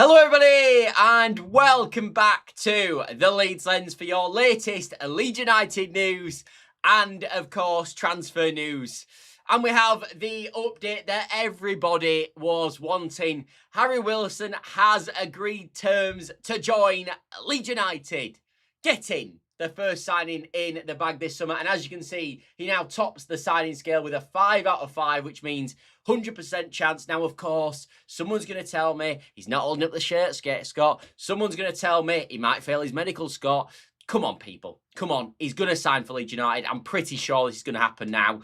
Hello everybody and welcome back to the Leeds Lens for your latest Leeds United news and of course transfer news. And we have the update that everybody was wanting. Harry Wilson has agreed terms to join Leeds United, getting the first signing in the bag this summer. And as you can see, he now tops the signing scale with a 5 out of 5, which means 100% chance. Now, of course, someone's going to tell me he's not holding up the shirt, Scott. Someone's going to tell me he might fail his medical, Scott. Come on, people. Come on. He's going to sign for Leeds United. I'm pretty sure this is going to happen now.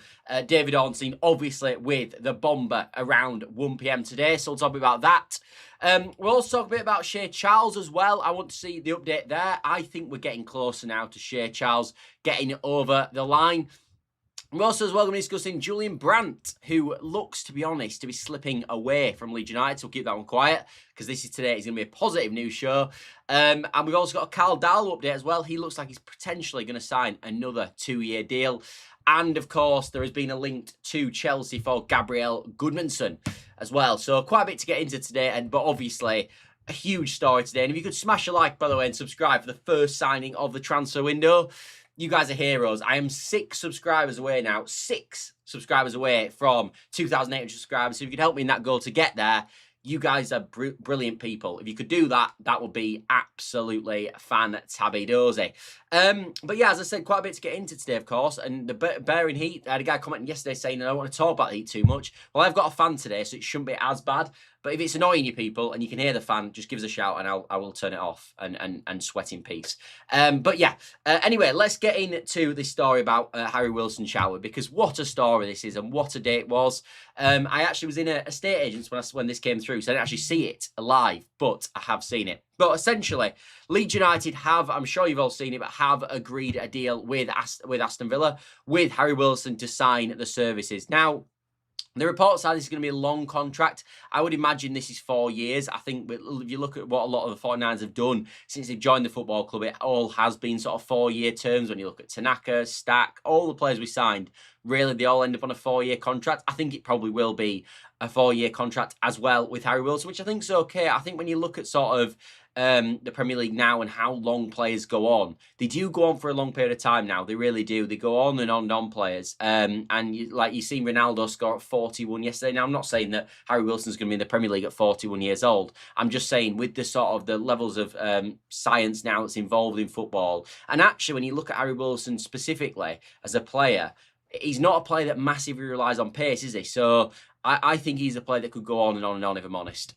David Ornstein, obviously, with the bomber around 1 p.m. today. So we'll talk about that. We'll also talk a bit about Shea as well. I want to see the update there. I think we're getting closer now to Shea getting over the line. We're also as well going to be discussing Julian Brandt, who looks, to be honest, to be slipping away from Leeds United. So we'll keep that one quiet because this is today. It's going to be a positive news show. And we've also got a Darlow update as well. He looks like he's potentially going to sign another 2-year deal. And, of course, there has been a link to Chelsea for Gabriel Gudmundsson as well. So quite a bit to get into today. But obviously, a huge story today. And if you could smash a like, by the way, and subscribe for the first signing of the transfer window. You guys are heroes. I am 6 subscribers away now. 6 subscribers away from 2,800 subscribers. So if you could help me in that goal to get there, you guys are brilliant people. If you could do that, that would be absolutely fantabidozy. But yeah, as I said, quite a bit to get into today, of course. And the bearing heat, I had a guy commenting yesterday saying, I don't want to talk about the heat too much. Well, I've got a fan today, so it shouldn't be as bad. But if it's annoying you people and you can hear the fan, just give us a shout and I will turn it off and sweat in peace. But yeah, anyway, let's get into this story about Harry Wilson shower, because what a story this is and what a day it was. I actually was in a estate agent's when this came through, so I didn't actually see it live, but I have seen it. But essentially, Leeds United have, I'm sure you've all seen it, but have agreed a deal with Aston Villa, with Harry Wilson to sign the services. Now, the reports are this is going to be a long contract. I would imagine this is 4 years. I think if you look at what a lot of the 49ers have done since they've joined the football club, it all has been sort of 4-year terms. When you look at Tanaka, Stack, all the players we signed, really, they all end up on a 4-year contract. I think it probably will be a 4-year contract as well with Harry Wilson, which I think is okay. I think when you look at sort of the Premier League now and how long players go on, they do go on for a long period of time now. They really do. They go on and on and on, players. And you seen Ronaldo score at 41 yesterday. Now, I'm not saying that Harry Wilson's going to be in the Premier League at 41 years old. I'm just saying with the sort of the levels of science now that's involved in football. And actually, when you look at Harry Wilson specifically as a player, he's not a player that massively relies on pace, is he? So I think he's a player that could go on and on and on, if I'm honest.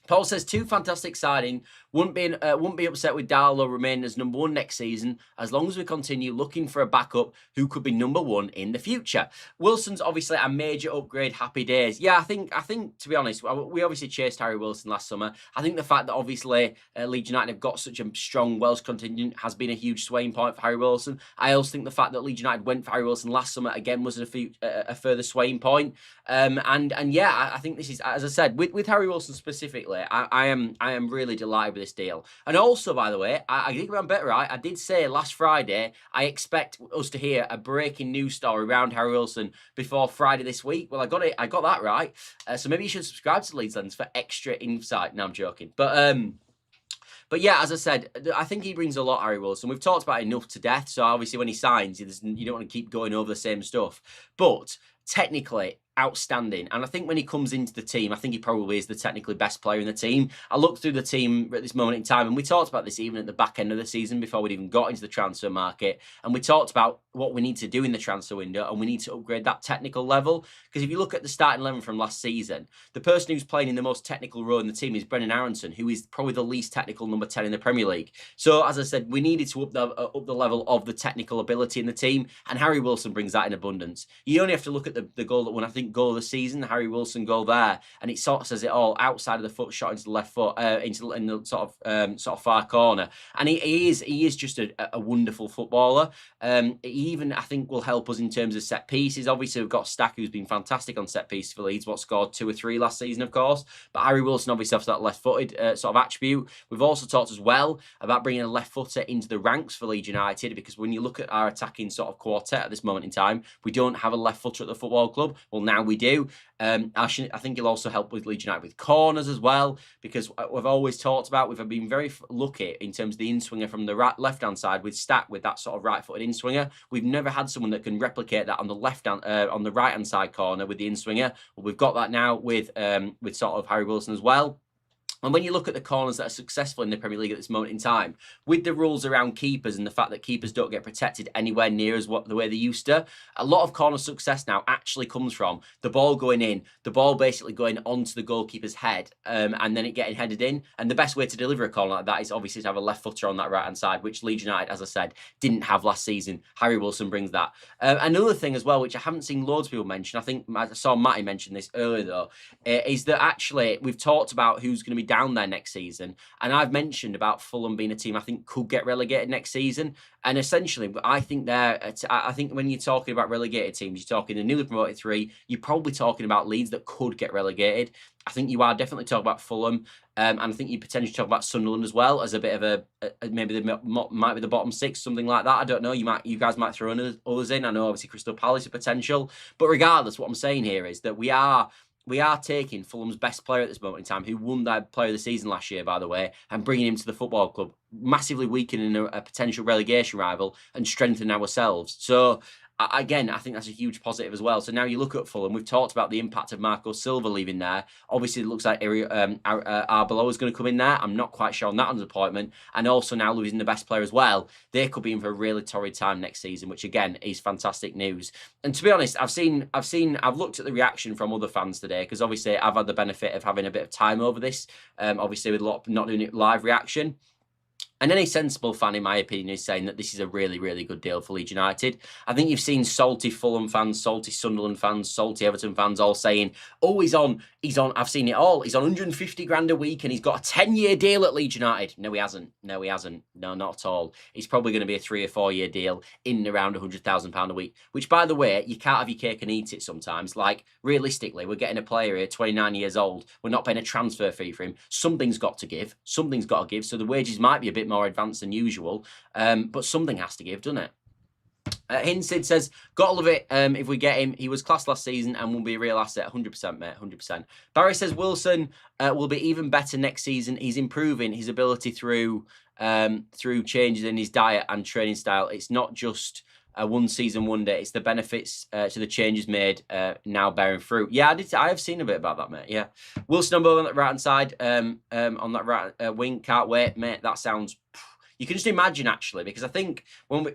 Paul says 2 fantastic signing. Wouldn't be upset with Darlow remaining as number 1 next season, as long as we continue looking for a backup who could be number 1 in the future. Wilson's obviously a major upgrade. Happy days. Yeah, I think to be honest, we obviously chased Harry Wilson last summer. I think the fact that obviously Leeds United have got such a strong Welsh contingent has been a huge swaying point for Harry Wilson. I also think the fact that Leeds United went for Harry Wilson last summer again was a further swaying point. And yeah, I think this is, as I said, with Harry Wilson specifically, I am really delighted with this deal. And also, by the way, I think I'm better, right? I did say last Friday I expect us to hear a breaking news story around Harry Wilson before Friday this week. Well, I got that right. So maybe you should subscribe to Leeds Lens for extra insight. No, I'm joking. But yeah, as I said, I think he brings a lot, Harry Wilson. We've talked about it enough to death. So obviously when he signs, you don't want to keep going over the same stuff. But technically, outstanding. And I think when he comes into the team, I think he probably is the technically best player in the team. I looked through the team at this moment in time, and we talked about this even at the back end of the season before we'd even got into the transfer market. And we talked about what we need to do in the transfer window, and we need to upgrade that technical level. Because if you look at the starting 11 from last season, the person who's playing in the most technical role in the team is Brendan Aronson, who is probably the least technical number 10 in the Premier League. So as I said, we needed to up the level of the technical ability in the team, and Harry Wilson brings that in abundance. You only have to look at the goal that won, I think, goal of the season, the Harry Wilson goal there, and it sort of says it all. Outside of the foot, shot into the left foot, in the sort of far corner, and he is just a wonderful footballer. He even, I think, will help us in terms of set pieces. Obviously, we've got Stack, who's been fantastic on set pieces for Leeds. Scored 2 or 3 last season, of course. But Harry Wilson obviously has that left-footed sort of attribute. We've also talked as well about bringing a left footer into the ranks for Leeds United, because when you look at our attacking sort of quartet at this moment in time, we don't have a left footer at the football club. Well, now we do. I think he'll also help with Leeds United with corners as well, because we've always talked about, we've been very lucky in terms of the in-swinger from the left-hand side with Stack, with that sort of right-footed in-swinger. We've never had someone that can replicate that on the on the right-hand side corner with the in-swinger. Well, we've got that now with sort of Harry Wilson as well. And when you look at the corners that are successful in the Premier League at this moment in time, with the rules around keepers and the fact that keepers don't get protected anywhere near as the way they used to, a lot of corner success now actually comes from the ball going in, the ball basically going onto the goalkeeper's head, and then it getting headed in. And the best way to deliver a corner like that is obviously to have a left footer on that right-hand side, which Leeds United, as I said, didn't have last season. Harry Wilson brings that. Another thing as well, which I haven't seen loads of people mention, I think I saw Matty mention this earlier though, is that actually we've talked about who's going to be down there next season, and I've mentioned about Fulham being a team I think could get relegated next season. And essentially, I think when you're talking about relegated teams, you're talking the newly promoted three, you're probably talking about Leeds that could get relegated. I think you are definitely talking about Fulham, and I think you potentially talk about Sunderland as well as a bit of maybe they might be the bottom six, something like that. I don't know. You guys might throw others in. I know obviously Crystal Palace a potential, but regardless, what I'm saying here is that we are taking Fulham's best player at this moment in time, who won their player of the season last year, by the way, and bringing him to the football club, massively weakening a potential relegation rival and strengthening ourselves. So again, I think that's a huge positive as well. So now you look at Fulham, we've talked about the impact of Marco Silva leaving there. Obviously, it looks like Arbeloa is going to come in there. I'm not quite sure on that under appointment. And also now losing the best player as well. They could be in for a really torrid time next season, which again is fantastic news. And to be honest, I've looked at the reaction from other fans today, because obviously I've had the benefit of having a bit of time over this, obviously with a lot not doing it live reaction. And any sensible fan, in my opinion, is saying that this is a really, really good deal for Leeds United. I think you've seen salty Fulham fans, salty Sunderland fans, salty Everton fans all saying, oh, he's on, I've seen it all. He's on 150 grand a week and he's got a 10-year deal at Leeds United. No, he hasn't. No, not at all. It's probably going to be a 3 or 4 year deal in around £100,000 a week, which, by the way, you can't have your cake and eat it sometimes. Like, realistically, we're getting a player here, 29 years old. We're not paying a transfer fee for him. Something's got to give. Something's got to give. So the wages might be a bit more advanced than usual, but something has to give, doesn't it? Hinsid says, gotta love it if we get him. He was class last season and will be a real asset. 100%, mate, 100%. Barry says, Wilson will be even better next season. He's improving his ability through changes in his diet and training style. It's not just a one season wonder. It's the benefits to the changes made now bearing fruit. Yeah, I have seen a bit about that, mate. Yeah. Wilson on that right-hand side, on that right wing. Can't wait, mate. That sounds... You can just imagine, actually, because I think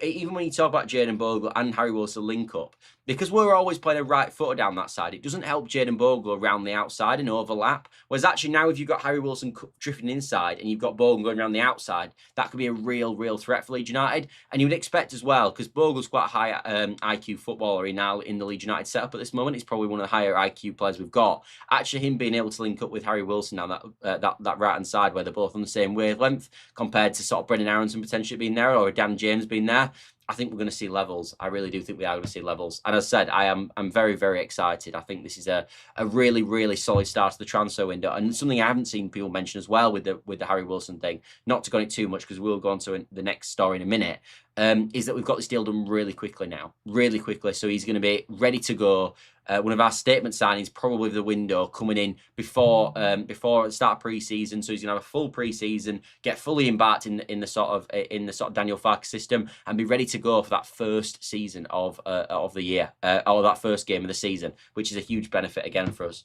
even when you talk about Jayden Bogle and Harry Wilson link up, because we're always playing a right footer down that side, it doesn't help Jayden Bogle around the outside and overlap. Whereas actually now, if you've got Harry Wilson drifting inside and you've got Bogle going around the outside, that could be a real threat for Leeds United. And you would expect as well, because Bogle's quite a high IQ footballer now in the Leeds United setup at this moment. He's probably one of the higher IQ players we've got. Actually, him being able to link up with Harry Wilson now, that right hand side where they're both on the same wavelength, compared to sort of Brendan Aronson potentially being there, or Dan James being there, I think we're going to see levels. I really do think we are going to see levels. And as I said, I'm very excited. I think this is a really solid start to the transfer window, and something I haven't seen people mention as well with the Harry Wilson thing. Not to go into too much, because we'll go on to the next story in a minute. Is that we've got this deal done really quickly now, really quickly. So he's going to be ready to go. One of our statement signings, probably the window coming in before the start of pre-season. So he's going to have a full pre-season, get fully embarked in the sort of Daniel Farke system, and be ready to go for that first season of the year, or that first game of the season, which is a huge benefit again for us.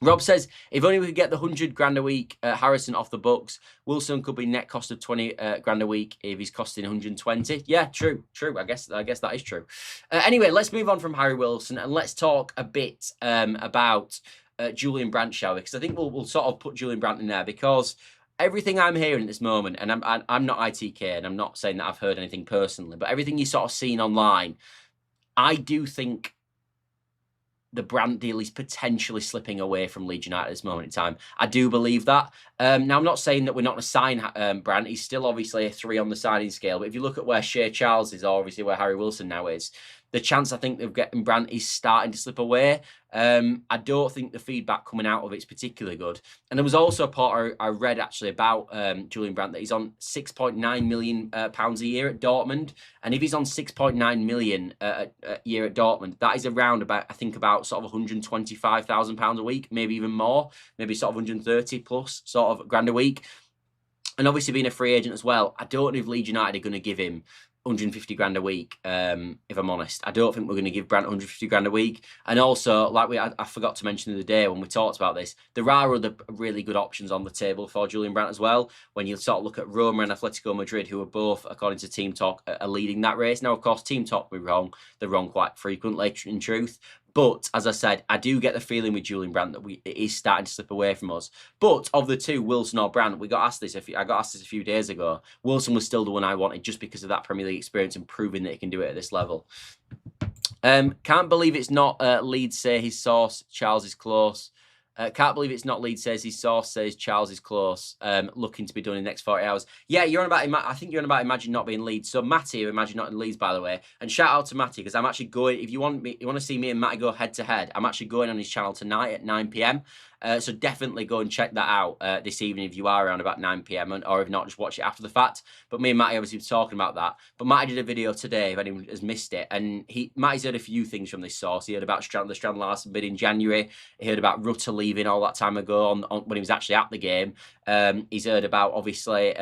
Rob says, if only we could get the 100 grand a week Harrison off the books, Wilson could be net cost of 20 grand a week if he's costing 120. Yeah, true. I guess that is true. Anyway, let's move on from Harry Wilson and let's talk a bit about Julian Brandt, shall we? Because I think we'll sort of put Julian Brandt in there, because everything I'm hearing at this moment, and I'm not ITK, and I'm not saying that I've heard anything personally, but everything you sort of seen online, I do think the Brandt deal is potentially slipping away from Leeds United at this moment in time. I do believe that. Now, I'm not saying that we're not going to sign Brandt. He's still obviously a 3 on the signing scale. But if you look at where Shea Charles is, or obviously where Harry Wilson now is, the chance I think of getting Brandt is starting to slip away. I don't think the feedback coming out of it's particularly good. And there was also a part I read actually about Julian Brandt that he's on £6.9 million pounds a year at Dortmund. And if he's on 6.9 million a year at Dortmund, that is around about, I think, about sort of £125,000 a week, maybe even more, maybe sort of 130 plus sort of grand a week. And obviously being a free agent as well, I don't know if Leeds United are going to give him 150 grand a week, if I'm honest. I don't think we're going to give Brandt 150 grand a week. And also, like I forgot to mention the other day when we talked about this, there are other really good options on the table for Julian Brandt as well. When you sort of look at Roma and Atletico Madrid, who are both, according to Team Talk, are leading that race. Now, of course, Team Talk will be wrong. They're wrong quite frequently, in truth. But as I said, I do get the feeling with Julian Brandt that it is starting to slip away from us. But of the two, Wilson or Brandt, I got asked this a few days ago. Wilson was still the one I wanted just because of that Premier League experience and proving that he can do it at this level. Can't believe it's not Leeds say his source, Charles is close. Can't believe it's not Leeds says his source says Charles is close. Looking to be done in the next 40 hours. Yeah, you're on about. I think you're on about Imagine not being Leeds. So Matty, Imagine not in Leeds, by the way. And shout out to Matty because I'm actually going. If you want to see me and Matty go head to head, I'm actually going on his channel tonight at 9 p.m. So definitely go and check that out this evening if you are around about 9 p.m. or if not, just watch it after the fact. But me and Matty obviously were talking about that. But Matty did a video today if anyone has missed it, and Matty's heard a few things from this source. He heard about the Strand Larsen bid in January. He heard about Rutter leaving all that time ago when he was actually at the game. He's heard about obviously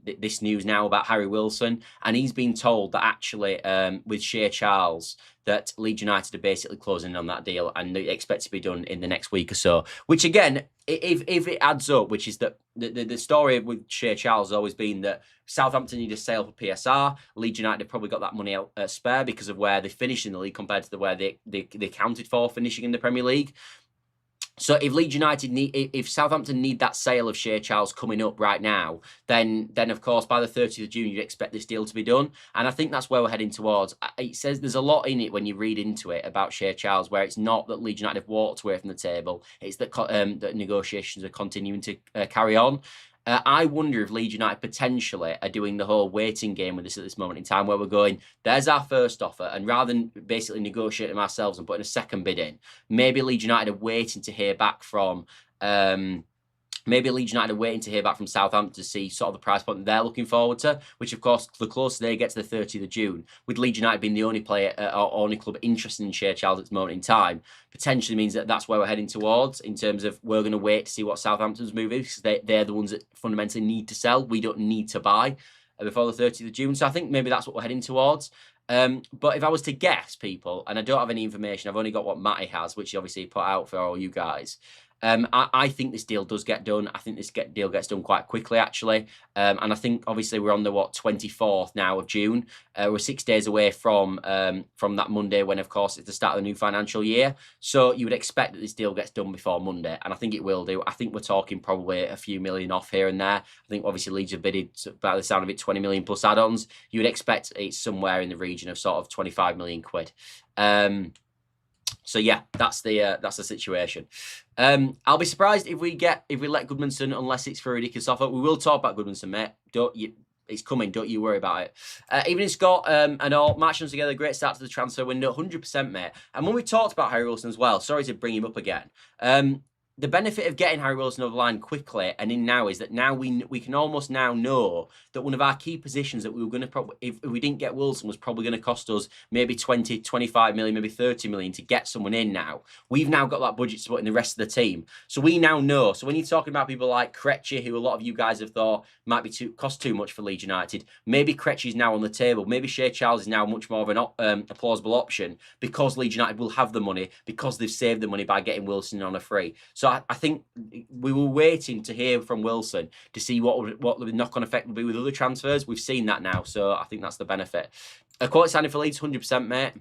this news now about Harry Wilson, and he's been told that actually with Shea Charles that Leeds United are basically closing on that deal and they expect to be done in the next week or so. Which again, if it adds up, which is that the story with Shea Charles has always been that Southampton need a sale for PSR. Leeds United have probably got that money out spare because of where they finished in the league compared to where they counted for finishing in the Premier League. So if Leeds United if Southampton need that sale of Shea Charles coming up right now, then of course by the 30th of June you'd expect this deal to be done, and I think that's where we're heading towards. It says there's a lot in it when you read into it about Shea Charles, where it's not that Leeds United have walked away from the table; it's that that negotiations are continuing to carry on. I wonder if Leeds United potentially are doing the whole waiting game with this at this moment in time, where we're going, there's our first offer, and rather than basically negotiating ourselves and putting a second bid in, maybe Leeds United are waiting to hear back from Southampton to see sort of the price point they're looking forward to, which of course, the closer they get to the 30th of June, with Leeds United being the only player or only club interested in Shea Charles at this moment in time, potentially means that that's where we're heading towards in terms of we're going to wait to see what Southampton's move is, because they're the ones that fundamentally need to sell. We don't need to buy before the 30th of June. So I think maybe that's what we're heading towards. But if I was to guess, people, and I don't have any information, I've only got what Matty has, which he obviously put out for all you guys. I think this deal does get done. I think this deal gets done quite quickly, actually. And I think, obviously, we're on the, 24th now of June. We're 6 days away from that Monday when, of course, it's the start of the new financial year. So you would expect that this deal gets done before Monday, and I think it will do. I think we're talking probably a few million off here and there. I think, obviously, Leeds have bidded, by the sound of it, 20 million plus add-ons. You would expect it's somewhere in the region of sort of 25 million quid. So yeah, that's the situation. I'll be surprised if we let Gudmundsson, unless it's for a ridiculous offer. We will talk about Gudmundsson, mate. It's coming. Don't you worry about it. Evening, Scott, and all matching us together. Great start to the transfer window, 100%, mate. And when we talked about Harry Wilson as well, sorry to bring him up again. The benefit of getting Harry Wilson over the line quickly and in now is that now we can almost now know that one of our key positions that we were going to probably, if we didn't get Wilson, was probably going to cost us maybe 20, 25 million, maybe 30 million to get someone in now. We've now got that budget to put in the rest of the team. So we now know. So when you're talking about people like Krejci, who a lot of you guys have thought might be cost too much for Leeds United, maybe Krejci is now on the table. Maybe Shea Charles is now much more of a plausible option because Leeds United will have the money, because they've saved the money by getting Wilson on a free. So I think we were waiting to hear from Wilson to see what the knock-on effect will be with other transfers. We've seen that now, so I think that's the benefit. A quality signing for Leeds, 100%, mate.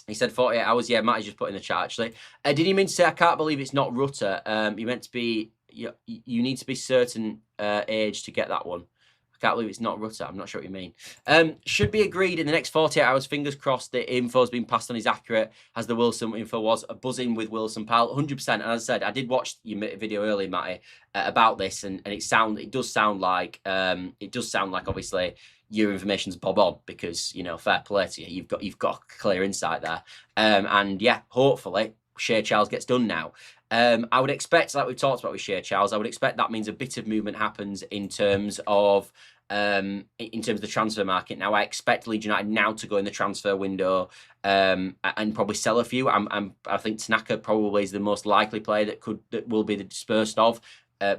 He said 48 hours. Yeah, Matty's just put in the chat, actually. Did he mean to say, I can't believe it's not Rutter? You meant to be, you need to be certain age to get that one. I can't believe it's not Rutter. I'm not sure what you mean. Should be agreed in the next 48 hours. Fingers crossed the info's been passed on is accurate, as the Wilson info was. A buzzing with Wilson, pal. 100%. And as I said, I did watch your video earlier, Matty, about this, and it does sound like obviously your information's bob on, because, you know, fair play to you. You've got clear insight there. And yeah, hopefully Shea Charles gets done now. I would expect, like we've talked about with Shea Charles, I would expect that means a bit of movement happens in terms of the transfer market. Now, I expect Leeds United now to go in the transfer window and probably sell a few. I think Tanaka probably is the most likely player that will be the dispersed of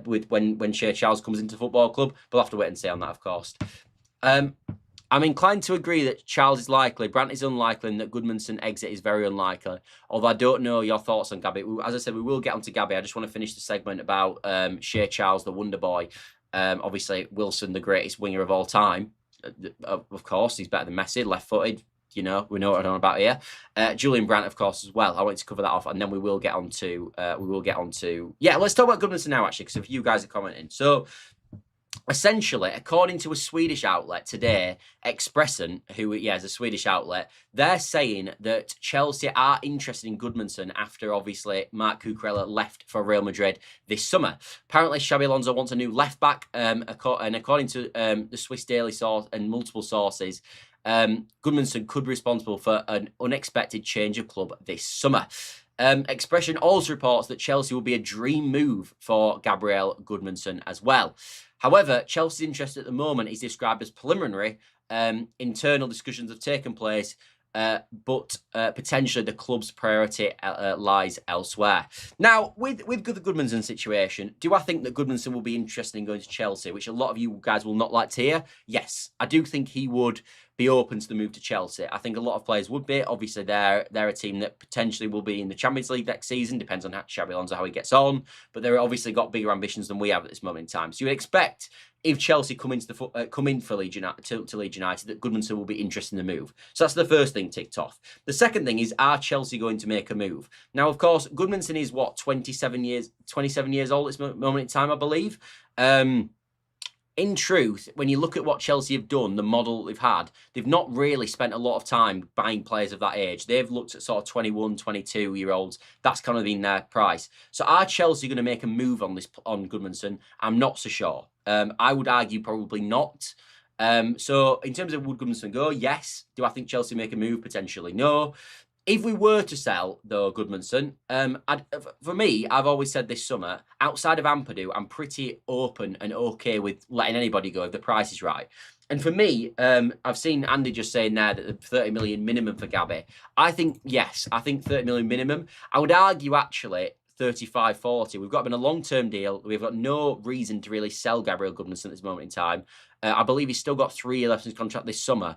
with when Shea Charles comes into the football club. We'll have to wait and see on that, of course. I'm inclined to agree that Charles is likely, Brandt is unlikely, and that Gudmundsson exit is very unlikely. Although I don't know your thoughts on Gabby. As I said, we will get onto Gabby. I just want to finish the segment about Shea Charles, the wonder boy. Obviously, Wilson, the greatest winger of all time. Of course, he's better than Messi, left-footed. You know, we know what I'm on about here. Julian Brandt, of course, as well. I wanted to cover that off, and then we will get on to. Yeah, let's talk about Gudmundsson now, actually, because a few guys are commenting. So, essentially, according to a Swedish outlet today, Expressen, who is a Swedish outlet, they're saying that Chelsea are interested in Gudmundsson after, obviously, Marc Cucurella left for Real Madrid this summer. Apparently, Xabi Alonso wants a new left-back, and according to the Swiss Daily source and multiple sources, Gudmundsson could be responsible for an unexpected change of club this summer. Expression also reports that Chelsea will be a dream move for Gabriel Gudmundsson as well. However, Chelsea's interest at the moment is described as preliminary. Internal discussions have taken place, but potentially the club's priority lies elsewhere. Now, with the Gudmundsson situation, do I think that Gudmundsson will be interested in going to Chelsea, which a lot of you guys will not like to hear? Yes, I do think he would be open to the move to Chelsea. I think a lot of players would be. Obviously, they're a team that potentially will be in the Champions League next season. Depends on Xabi Alonso, how he gets on. But they're obviously got bigger ambitions than we have at this moment in time. So you would expect, if Chelsea come in for Leeds United, to Leeds United, that Gudmundsson will be interested in the move. So that's the first thing ticked off. The second thing is, are Chelsea going to make a move? Now, of course, Gudmundsson is, what, 27 years old at this moment in time, I believe. In truth, when you look at what Chelsea have done, the model they've had, they've not really spent a lot of time buying players of that age. They've looked at sort of 21, 22-year-olds. That's kind of been their price. So are Chelsea going to make a move on Gudmundsson? I'm not so sure. I would argue probably not. So in terms of would Gudmundsson go? Yes. Do I think Chelsea make a move? Potentially no. If we were to sell, though, Gudmundsson, for me, I've always said this summer, outside of Ampadu, I'm pretty open and okay with letting anybody go if the price is right. And for me, I've seen Andy just saying there that the 30 million minimum for Gabby. I think, yes, I think 30 million minimum. I would argue, actually, 35, 40. We've got him in a long-term deal. We've got no reason to really sell Gabriel Gudmundsson at this moment in time. I believe he's still got 3 years left in his contract this summer.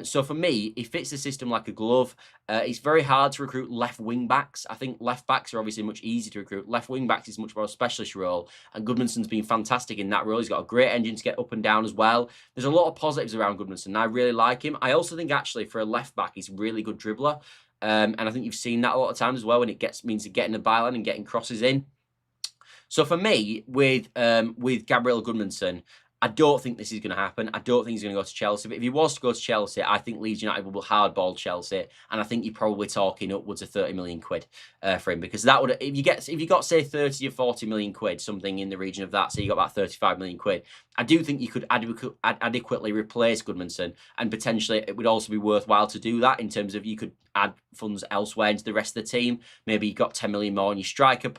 So for me, he fits the system like a glove. It's very hard to recruit left wing backs. I think left backs are obviously much easier to recruit. Left wing backs is much more a specialist role, and Gudmundsson's been fantastic in that role. He's got a great engine to get up and down as well. There's a lot of positives around Gudmundsson, and I really like him. I also think actually for a left back, he's a really good dribbler, and I think you've seen that a lot of times as well when it means getting the byline and getting crosses in. So for me, with Gabriel Gudmundsson, I don't think this is going to happen. I don't think he's going to go to Chelsea. But if he was to go to Chelsea, I think Leeds United will hardball Chelsea, and I think you're probably talking upwards of 30 million quid for him, because that would, if you got say 30 or 40 million quid, something in the region of that, so you got about 35 million quid. I do think you could adequately replace Gudmundsson, and potentially it would also be worthwhile to do that in terms of you could add funds elsewhere into the rest of the team. Maybe you got 10 million more in your striker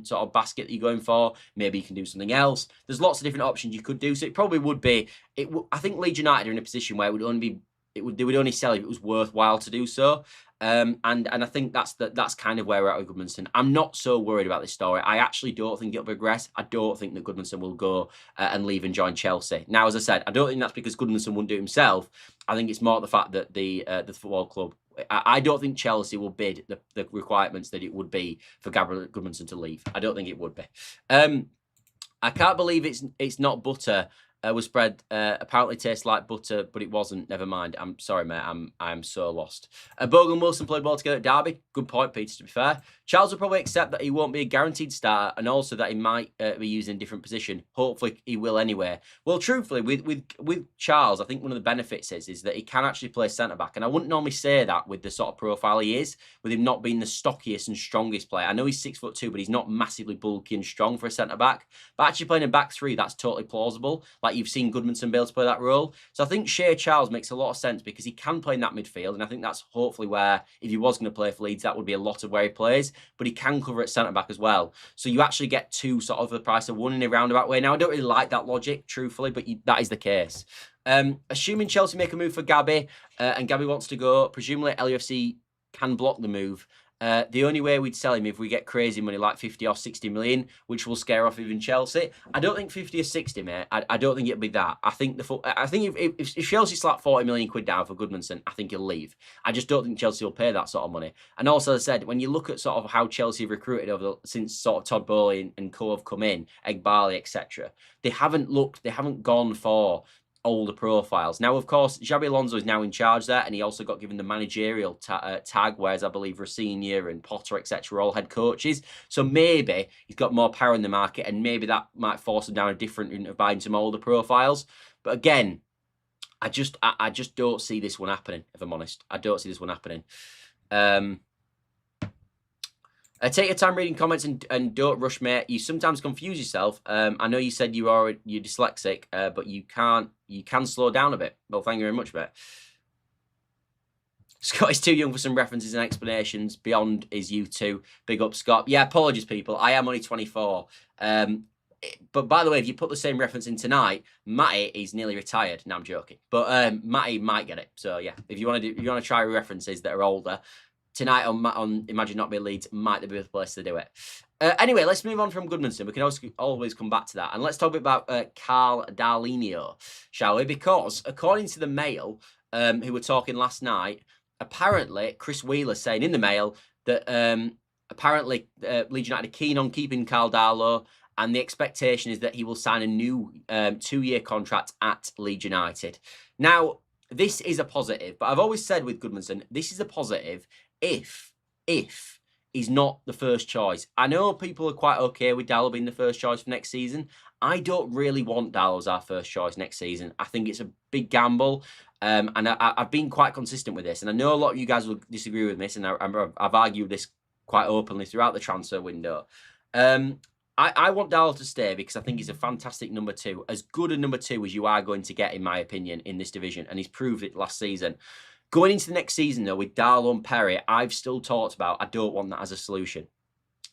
sort of basket that you're going for. Maybe you can do something else. There's lots of different options you could do. So it probably would be. I think Leeds United are in a position where they would only sell if it was worthwhile to do so. And I think that's kind of where we're at with Gudmundsson. I'm not so worried about this story. I actually don't think it'll progress. I don't think that Gudmundsson will go and leave and join Chelsea. Now, as I said, I don't think that's because Gudmundsson wouldn't do it himself. I think it's more the fact that the football club. I don't think Chelsea will bid the requirements that it would be for Gabriel Gudmundsson to leave. I don't think it would be. I can't believe it's not butter. Was spread apparently tastes like butter, but it wasn't. Never mind. I'm sorry, mate. I'm so lost. Bogan and Wilson played well together at Derby. Good point, Peter, to be fair. Charles will probably accept that he won't be a guaranteed starter, and also that he might be used in a different position. Hopefully, he will anyway. Well, truthfully, with Charles, I think one of the benefits is that he can actually play centre-back, and I wouldn't normally say that with the sort of profile he is, with him not being the stockiest and strongest player. I know he's 6'2", but he's not massively bulky and strong for a centre-back. But actually playing in back three, that's totally plausible. Like, like you've seen Gudmundsson be able to play that role. So I think Shea Charles makes a lot of sense because he can play in that midfield, and I think that's hopefully where, if he was going to play for Leeds, that would be a lot of where he plays, but he can cover at centre-back as well. So you actually get two sort of the price of one in a roundabout way. Now, I don't really like that logic, truthfully, but that is the case. Assuming Chelsea make a move for Gabby, and Gabby wants to go, presumably LUFC can block the move. The only way we'd sell him if we get crazy money like 50 or 60 million, which will scare off even Chelsea. I don't think 50 or 60, mate. I don't think it'll be that. I think if Chelsea slap 40 million quid down for Gudmundsson, I think he'll leave. I just don't think Chelsea will pay that sort of money. And also, as I said, when you look at sort of how Chelsea have recruited since sort of Todd Bowley and co have come in, Egbali, etc., they haven't gone for older profiles. Now, of course, Xabi Alonso is now in charge there, and he also got given the managerial tag, whereas I believe Rosenior and Potter, etc., are all head coaches. So maybe he's got more power in the market, and maybe that might force him down a different route of buying some older profiles. But again, I just don't see this one happening, if I'm honest. I don't see this one happening. Take your time reading comments and don't rush, mate. You sometimes confuse yourself. I know you said you're dyslexic, but you can slow down a bit. Well, thank you very much, mate. Scott is too young for some references and explanations beyond his youth too. Big up, Scott. Yeah, apologies, people. I am only 24. But by the way, if you put the same reference in tonight, Matty is nearly retired. No, I'm joking. But Matty might get it. So yeah, if you want to try references that are older, tonight on Imagine Not Being Leeds might be the place to do it. Anyway, let's move on from Gudmundsson. We can always come back to that. And let's talk a bit about Carl Darlow, shall we? Because according to the Mail, who were talking last night, apparently Chris Wheeler saying in the Mail that apparently Leeds United are keen on keeping Carl Darlow, and the expectation is that he will sign a new 2-year contract at Leeds United. Now, this is a positive, but I've always said with Gudmundsson, this is a positive if he's not the first choice. I know people are quite okay with Darlow being the first choice for next season. I don't really want Darlow as our first choice next season. I think it's a big gamble, and I've been quite consistent with this, and I know a lot of you guys will disagree with this, and I've argued this quite openly throughout the transfer window. I want Darlow to stay because I think he's a fantastic number 2, as good a number 2 as you are going to get, in my opinion, in this division, and he's proved it last season. Going into the next season, though, with Darlow and Perry, I've still talked about I don't want that as a solution.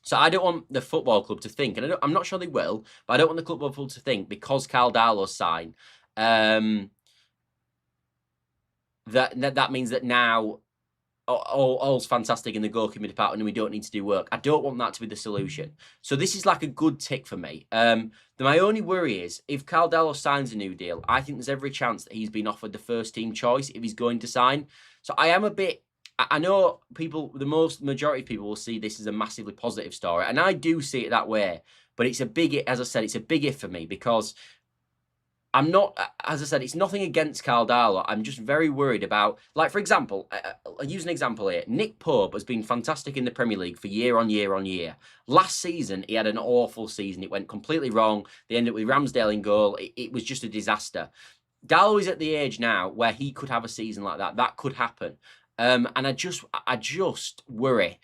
So I don't want the football club to think, and I'm not sure they will, but I don't want the football club to think because Carl Darlow's signed, that means that now all's fantastic in the goalkeeping department and we don't need to do work. I don't want that to be the solution. So this is like a good tick for me. My only worry is if Carl Darlow signs a new deal, I think there's every chance that he's been offered the first team choice if he's going to sign. So I am a bit, I know people, majority of people will see this as a massively positive story, and I do see it that way, but it's a big, as I said, it's a big if for me because I'm not, as I said, it's nothing against Carl Darlow. I'm just very worried about, like, for example, I'll use an example here. Nick Pope has been fantastic in the Premier League for year on year on year. Last season, he had an awful season. It went completely wrong. They ended up with Ramsdale in goal. It was just a disaster. Darlow is at the age now where he could have a season like that. That could happen. And I just worry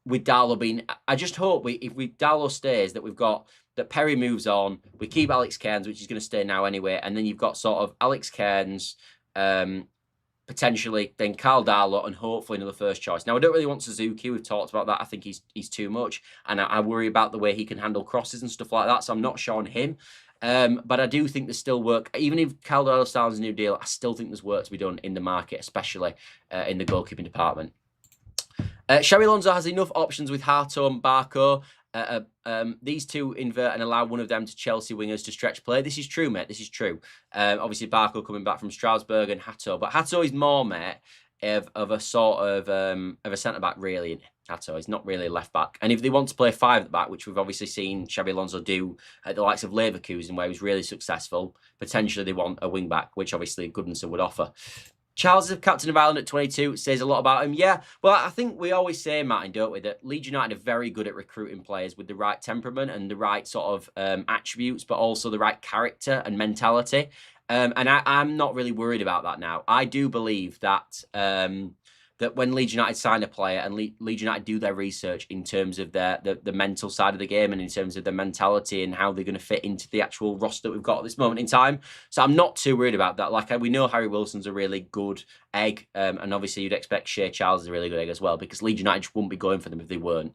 with Darlow being, I just hope if Darlow stays that we've got, that Perry moves on, we keep Alex Cairns, which is going to stay now anyway, and then you've got sort of Alex Cairns, potentially, then Carl Darlow, and hopefully another first choice. Now, I don't really want Suzuki. We've talked about that. I think he's too much, and I worry about the way he can handle crosses and stuff like that, so I'm not sure on him. But I do think there's still work. Even if Carl Darlow signs a new deal, I still think there's work to be done in the market, especially in the goalkeeping department. Xabi Alonso has enough options with Hato and Barco. These two invert and allow one of them to Chelsea wingers to stretch play. This is true, mate. This is true. Obviously, Barco coming back from Strasbourg and Hato. But Hato is more, mate, of a sort of a centre-back, really. Hato is not really a left-back. And if they want to play 5 at the back, which we've obviously seen Xabi Alonso do at the likes of Leverkusen, where he was really successful, potentially they want a wing-back, which obviously Gudmundsson would offer. Charles is captain of Ireland at 22, says a lot about him. Yeah, well, I think we always say, Martin, don't we, that Leeds United are very good at recruiting players with the right temperament and the right sort of attributes, but also the right character and mentality. And I'm not really worried about that now. I do believe that that when Leeds United sign a player and Leeds United do their research in terms of the mental side of the game and in terms of the mentality and how they're going to fit into the actual roster that we've got at this moment in time. So I'm not too worried about that. Like, we know Harry Wilson's a really good egg, and obviously you'd expect Shea is a really good egg as well, because Leeds United just wouldn't be going for them if they weren't.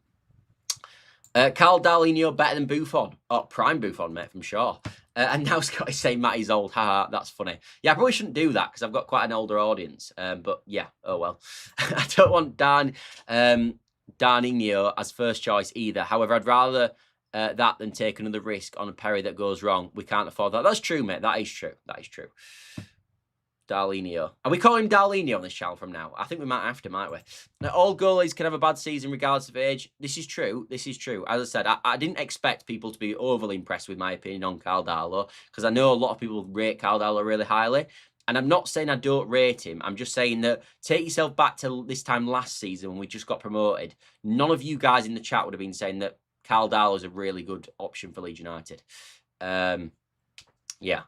Carl Darlow better than Buffon. Oh, prime Buffon, mate, from Shaw. And now Scott is saying Matty's old. Haha, that's funny. Yeah, I probably shouldn't do that because I've got quite an older audience. But yeah, oh well. I don't want Darninho as first choice either. However, I'd rather that than take another risk on a Perry that goes wrong. We can't afford that. That's true, mate. That is true. That is true. Darlinho. Are we calling him Darlinho on this channel from now? I think we might have to, might we? Now, all goalies can have a bad season regardless of age. This is true. This is true. As I said, I didn't expect people to be overly impressed with my opinion on Carl Darlow, because I know a lot of people rate Carl Darlow really highly. And I'm not saying I don't rate him. I'm just saying that take yourself back to this time last season when we just got promoted. None of you guys in the chat would have been saying that Carl Darlow is a really good option for Leeds United. Yeah.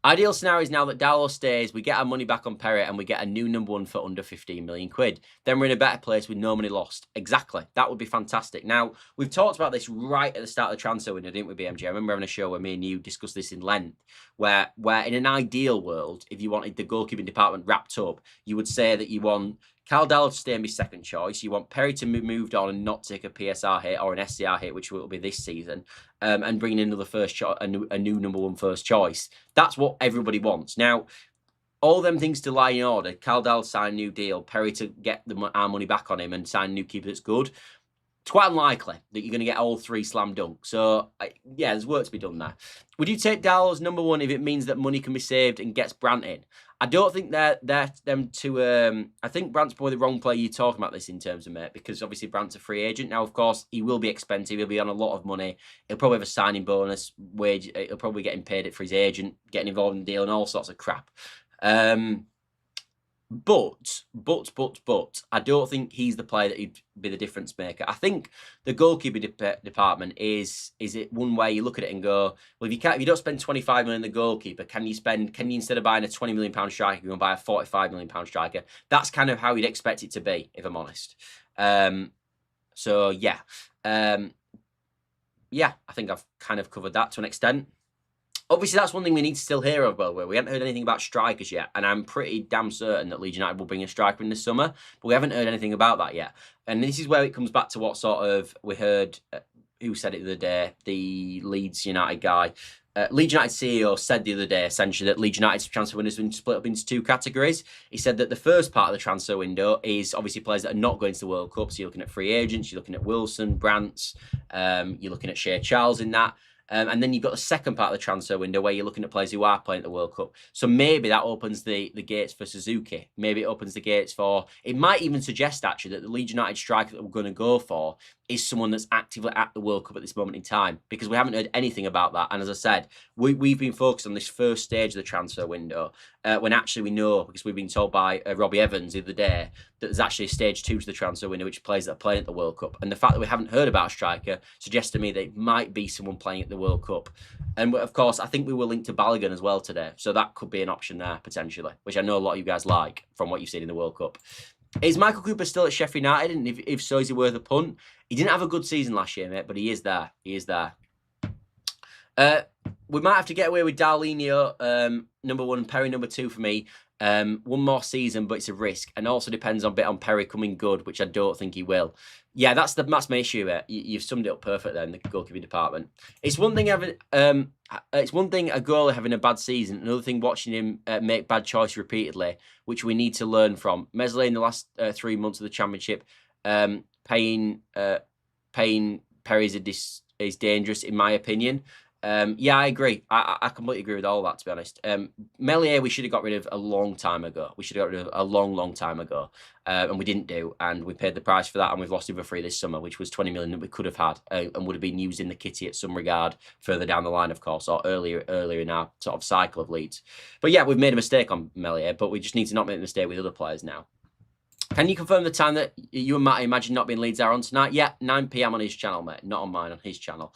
Ideal scenario is now that Darlow stays, we get our money back on Perry and we get a new number one for under 15 million quid. Then we're in a better place with no money lost. Exactly. That would be fantastic. Now, we've talked about this right at the start of the transfer window, didn't we, BMG? I remember having a show where me and you discussed this in length, where in an ideal world, if you wanted the goalkeeping department wrapped up, you would say that you want Carl Darlow to stay and be second choice. You want Perry to be moved on and not take a PSR hit or an SCR hit, which will be this season, and bring in another a new number one first choice. That's what everybody wants. Now, all them things to lie in order. Carl Darlow sign a new deal, Perry to get our money back on him and sign a new keeper that's good. It's quite unlikely that you're going to get all three slam dunk. So, yeah, there's work to be done there. Would you take Darlow's number one if it means that money can be saved and gets Brandt in? I don't think they're them to. I think Brandt's probably the wrong player you're talking about this in terms of, mate, because obviously Brandt's a free agent. Now, of course, he will be expensive. He'll be on a lot of money. He'll probably have a signing bonus, wage. He'll probably get paid it for his agent, getting involved in the deal and all sorts of crap. But I don't think he's the player that he'd be the difference maker. I think the goalkeeper department is it one way you look at it and go, well, if you don't spend 25 million on the goalkeeper, can you instead of buying a 20 million pound striker, you can buy a 45 million pound striker? That's kind of how you'd expect it to be, if I'm honest. So yeah, yeah, I think I've kind of covered that to an extent. Obviously, that's one thing we need to still hear of, well, we haven't heard anything about strikers yet, and I'm pretty damn certain that Leeds United will bring a striker in this summer, but we haven't heard anything about that yet. And this is where it comes back to what sort of we heard, who said it the other day, the Leeds United guy. Leeds United CEO said the other day, essentially, that Leeds United's transfer window has been split up into two categories. He said that the first part of the transfer window is obviously players that are not going to the World Cup. So you're looking at free agents, you're looking at Wilson, Brandt, you're looking at Shea in that. And then you've got the second part of the transfer window where you're looking at players who are playing at the World Cup. So maybe that opens the gates for Suzuki. Maybe it opens the gates for... It might even suggest, actually, that the Leeds United striker that we're going to go for is someone that's actively at the World Cup at this moment in time, because we haven't heard anything about that. And as I said, we've been focused on this first stage of the transfer window, when actually we know, because we've been told by Robbie Evans the other day, that there's actually a stage 2 to the transfer window, which players that are playing at the World Cup. And the fact that we haven't heard about a striker suggests to me that it might be someone playing at the World Cup. And of course, I think we were linked to Balogun as well today. So that could be an option there, potentially, which I know a lot of you guys like from what you've seen in the World Cup. Is Michael Cooper still at Sheffield United? And if so, is he worth a punt? He didn't have a good season last year, mate, but he is there. He is there. We might have to get away with Darlinho, number one, Perry number 2 for me. One more season, but it's a risk, and also depends on Perry coming good, which I don't think he will. Yeah, that's my issue. Mate. You've summed it up perfect there in the goalkeeping department. It's one thing having it's one thing a goalie having a bad season, another thing watching him make bad choices repeatedly, which we need to learn from. Meslier in the last 3 months of the championship, paying Perry is dangerous in my opinion. Yeah, I agree. I completely agree with all that, to be honest. Meslier, we should have got rid of a long time ago. We should have got rid of a long time ago. And we didn't do. And we paid the price for that. And we've lost him for free this summer, which was 20 million that we could have had and would have been used in the kitty at some regard further down the line, of course, or earlier in our sort of cycle of Leeds. But yeah, we've made a mistake on Meslier, but we just need to not make a mistake with other players now. Can you confirm the time that you and Matt imagine not being Leeds are on tonight? Yeah, 9 PM on his channel, mate. Not on mine, on his channel.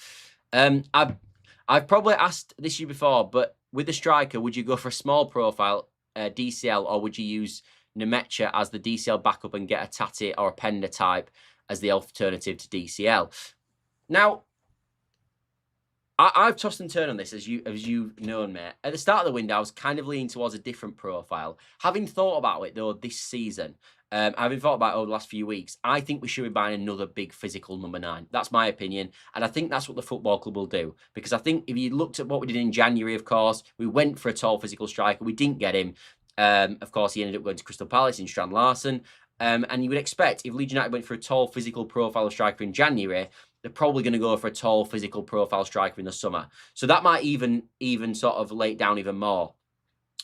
I've probably asked this you before, but with the striker, would you go for a small profile DCL, or would you use Nemecha as the DCL backup and get a Tati or a Pender type as the alternative to DCL. Now, I've tossed and turned on this, as you've known, mate. At the start of the window, I was kind of leaning towards a different profile. Having thought about it, though, this season, having thought about it over the last few weeks, I think we should be buying another big physical number 9. That's my opinion. And I think that's what the football club will do. Because I think if you looked at what we did in January, of course, we went for a tall physical striker. We didn't get him. Of course, he ended up going to Crystal Palace in Strand Larsen. And you would expect if Leeds United went for a tall physical profile striker in January, they're probably going to go for a tall physical profile striker in the summer. So that might even sort of lay it down even more.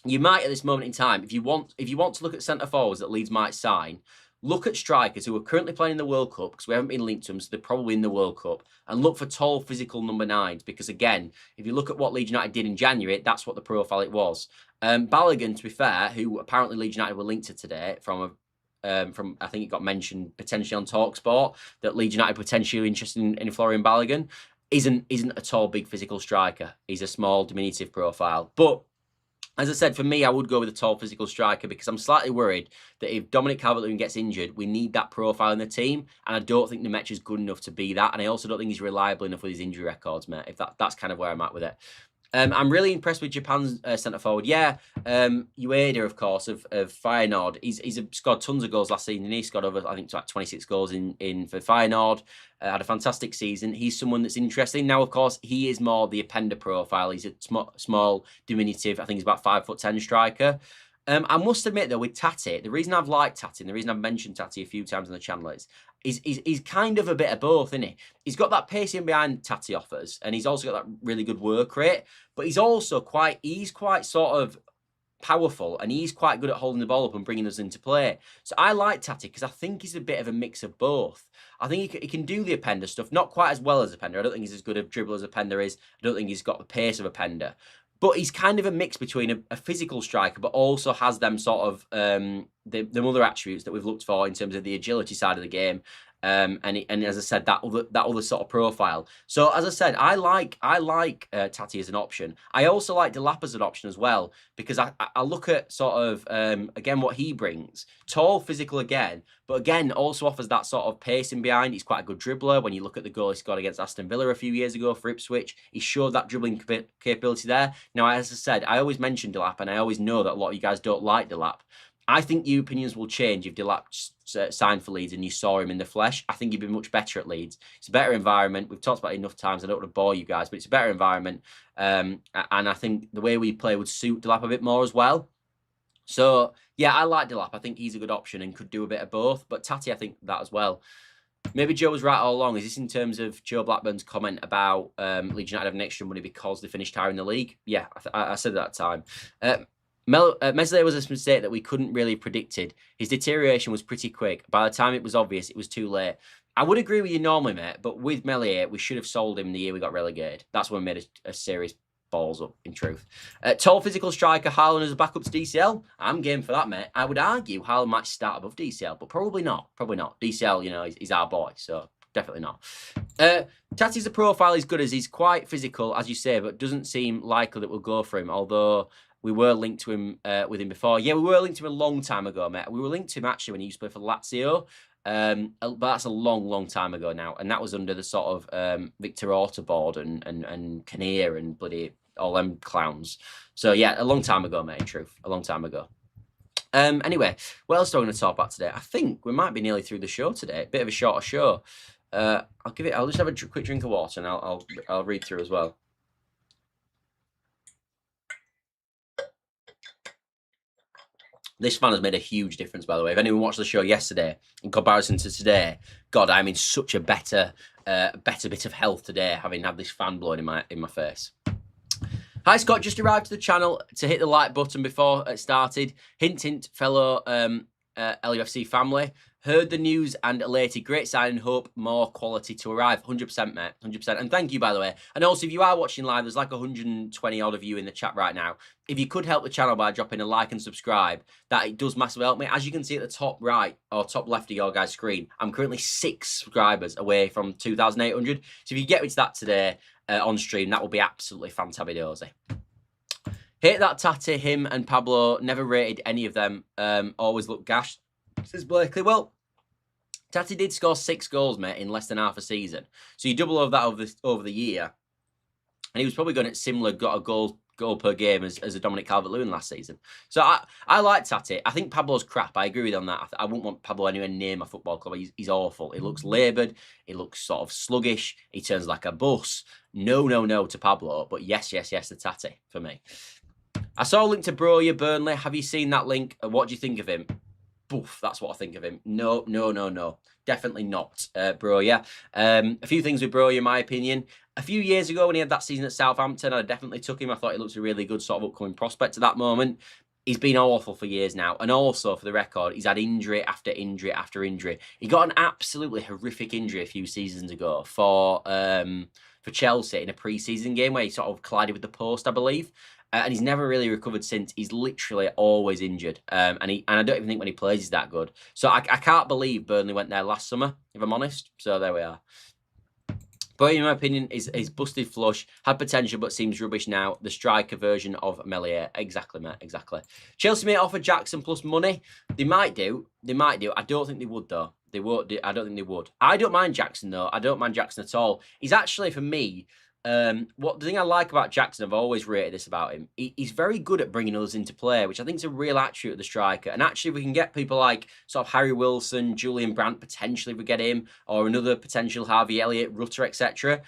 You might at this moment in time, if you want to look at centre forwards that Leeds might sign, look at strikers who are currently playing in the World Cup, because we haven't been linked to them, so they're probably in the World Cup, and look for tall physical number 9s, because again, if you look at what Leeds United did in January, that's what the profile it was. Balogun, to be fair, who apparently Leeds United were linked to today from I think it got mentioned potentially on TalkSport that Leeds United potentially interested in Florian Balogun, isn't a tall, big physical striker. He's a small, diminutive profile. But as I said, for me, I would go with a tall physical striker because I'm slightly worried that if Dominic Calvert-Lewin gets injured, we need that profile in the team, and I don't think Nemecha is good enough to be that, and I also don't think he's reliable enough with his injury records, mate. If that's kind of where I'm at with it. I'm really impressed with Japan's centre forward. Yeah, Ueda, of course, of Feyenoord. He's scored tons of goals last season. He scored over, I think, like 26 goals in for Feyenoord. Had a fantastic season. He's someone that's interesting. Now, of course, he is more the Openda profile. He's a small, diminutive. I think he's about 5'10" striker. I must admit, though, with Tati, the reason I've liked Tati and the reason I've mentioned Tati a few times on the channel is he's kind of a bit of both, isn't he? He's got that pacing behind Tati offers, and he's also got that really good work rate, but he's quite sort of powerful, and he's quite good at holding the ball up and bringing us into play. So I like Tati because I think he's a bit of a mix of both. I think he can do the Openda stuff, not quite as well as Openda. I don't think he's as good a dribbler as Openda is. I don't think he's got the pace of Openda. But he's kind of a mix between a physical striker, but also has them sort of the other attributes that we've looked for in terms of the agility side of the game, and as I said, that other sort of profile. So as I said, I like Tati as an option. I also like Delap as an option as well, because I look at sort of again what he brings, tall, physical again, but again also offers that sort of pacing behind. He's quite a good dribbler. When you look at the goal he scored against Aston Villa a few years ago for Ipswich, he showed that dribbling capability there. Now, as I said, I always mention Delap, and I always know that a lot of you guys don't like Delap. I think your opinions will change if Delap signed for Leeds and you saw him in the flesh. I think he'd be much better at Leeds. It's a better environment. We've talked about it enough times. I don't want to bore you guys, but it's a better environment. And I think the way we play would suit Delap a bit more as well. So, yeah, I like Delap. I think he's a good option and could do a bit of both. But Tati, I think that as well. Maybe Joe was right all along. Is this in terms of Joe Blackburn's comment about Leeds United having extra money because they finished higher in the league? Yeah, I said that time. Meslier was a mistake that we couldn't really have predicted. His deterioration was pretty quick. By the time it was obvious, it was too late. I would agree with you normally, mate, but with Meslier, we should have sold him the year we got relegated. That's when we made a serious balls up, in truth. Tall physical striker, Haaland as a backup to DCL. I'm game for that, mate. I would argue Haaland might start above DCL, but probably not. Probably not. DCL, you know, he's our boy, so definitely not. Tati's profile is good as he's quite physical, as you say, but doesn't seem likely that we'll go for him, although we were linked to him with him before. Yeah, we were linked to him a long time ago, mate. We were linked to him actually when he used to play for Lazio. But that's a long time ago now, and that was under the sort of Victor Orta board and Kinnear and bloody all them clowns. So yeah, a long time ago, mate. In truth, a long time ago. Anyway, what else are we going to talk about today? I think we might be nearly through the show today. Bit of a shorter show. I'll just have a quick drink of water, and I'll read through as well. This fan has made a huge difference, by the way. If anyone watched the show yesterday, in comparison to today, God, I'm in such a better bit of health today, having had this fan blowing in my face. Hi, Scott. Just arrived to the channel to hit the like button before it started. Hint, hint, fellow LUFC family. Heard the news and elated. Great signing. Hope more quality to arrive. 100%, mate. 100%. And thank you, by the way. And also, if you are watching live, there's like 120 odd of you in the chat right now. If you could help the channel by dropping a like and subscribe, that it does massively help me. As you can see at the top right or top left of your guys' screen, I'm currently 6 subscribers away from 2,800. So if you get me to that today on stream, that will be absolutely fantabulous. Hate that Tati, him and Pablo, never rated any of them. Always look gash, says Blakely. Well, Tati did score 6 goals, mate, in less than half a season. So you double over that over the year. And he was probably going at similar got a goal per game as a Dominic Calvert-Lewin last season. So I like Tati. I think Pablo's crap. I agree with you on that. I wouldn't want Pablo anywhere near my football club. He's awful. He looks laboured. He looks sort of sluggish. He turns like a bus. No to Pablo. But yes to Tati for me. I saw a link to Broja Burnley. Have you seen that link? What do you think of him? Boof, that's what I think of him. No. Definitely not, Broja. A few things with Broja, in my opinion. A few years ago when he had that season at Southampton, I definitely took him. I thought he looked a really good sort of upcoming prospect at that moment. He's been awful for years now. And also, for the record, he's had injury after injury after injury. He got an absolutely horrific injury a few seasons ago for Chelsea in a pre-season game where he sort of collided with the post, I believe. And he's never really recovered since. He's literally always injured. And I don't even think when he plays he's that good. So I can't believe Burnley went there last summer, if I'm honest. So there we are. But in my opinion, is busted flush, had potential but seems rubbish now. The striker version of Melier. Exactly, mate, exactly. Chelsea may offer Jackson plus money. They might do. I don't think they would, though. They won't. I don't think they would. I don't mind Jackson, though. I don't mind Jackson at all. He's actually, for me... the thing I like about Jackson, I've always rated this about him, he's very good at bringing others into play, which I think is a real attribute of the striker. And actually, we can get people like sort of Harry Wilson, Julian Brandt, potentially if we get him, or another potential Harvey Elliott, Rutter, etc.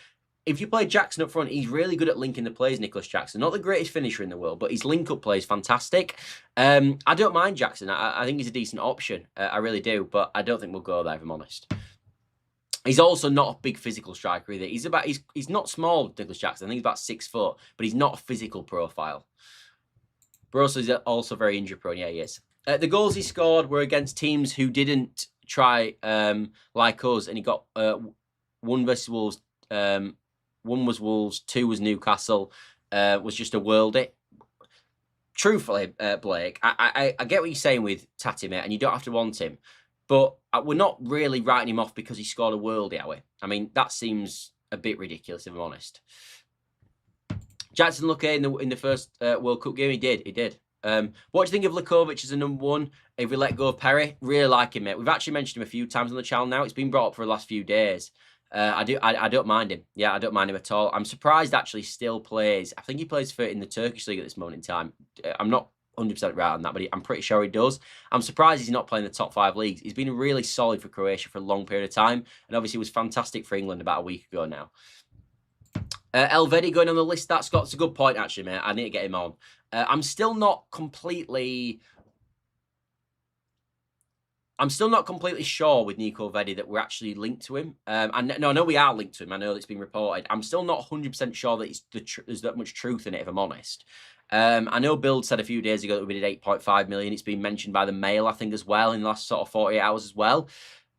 If you play Jackson up front, he's really good at linking the plays, Nicholas Jackson. Not the greatest finisher in the world, but his link-up play is fantastic. I don't mind Jackson. I think he's a decent option. I really do, but I don't think we'll go there, if I'm honest. He's also not a big physical striker either. He's not small, Nicholas Jackson. I think he's about 6 foot, but he's not a physical profile. Brosa is also very injury prone. Yeah, he is. The goals he scored were against teams who didn't try like us, and he got 1 versus Wolves. 1 was Wolves, 2 was Newcastle. Was just a worldie. Truthfully, Blake, I get what you're saying with Tati, mate, and you don't have to want him. But we're not really writing him off because he scored a worldie, are we? I mean, that seems a bit ridiculous, if I'm honest. Jackson looked in the first World Cup game. He did. What do you think of Likovic as a number 1 if we let go of Perry? Really like him, mate. We've actually mentioned him a few times on the channel now. It's been brought up for the last few days. I don't mind him. Yeah, I don't mind him at all. I'm surprised actually still plays. I think he plays in the Turkish league at this moment in time. I'm not 100% right on that, but I'm pretty sure he does. I'm surprised he's not playing the top 5 leagues. He's been really solid for Croatia for a long period of time, and obviously was fantastic for England about a week ago now. Elvedi going on the list. That's a good point, actually, mate. I need to get him on. I'm still not completely sure with Nico Elvedi that we're actually linked to him. I know we are linked to him. I know it's been reported. I'm still not 100% sure that there's that much truth in it, if I'm honest. I know Build said a few days ago that we did 8.5 million. It's been mentioned by the Mail, I think, as well in the last sort of 48 hours as well.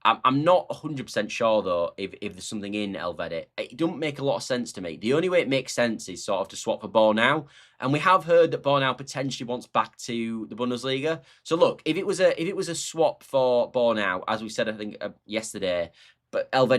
I'm not 100% sure, though, if there's something in Elvedi. It doesn't make a lot of sense to me. The only way it makes sense is sort of to swap for Bornau. And we have heard that Bornau potentially wants back to the Bundesliga. So, look, if it was a swap for Bornau, as we said, I think, yesterday, but Elvedi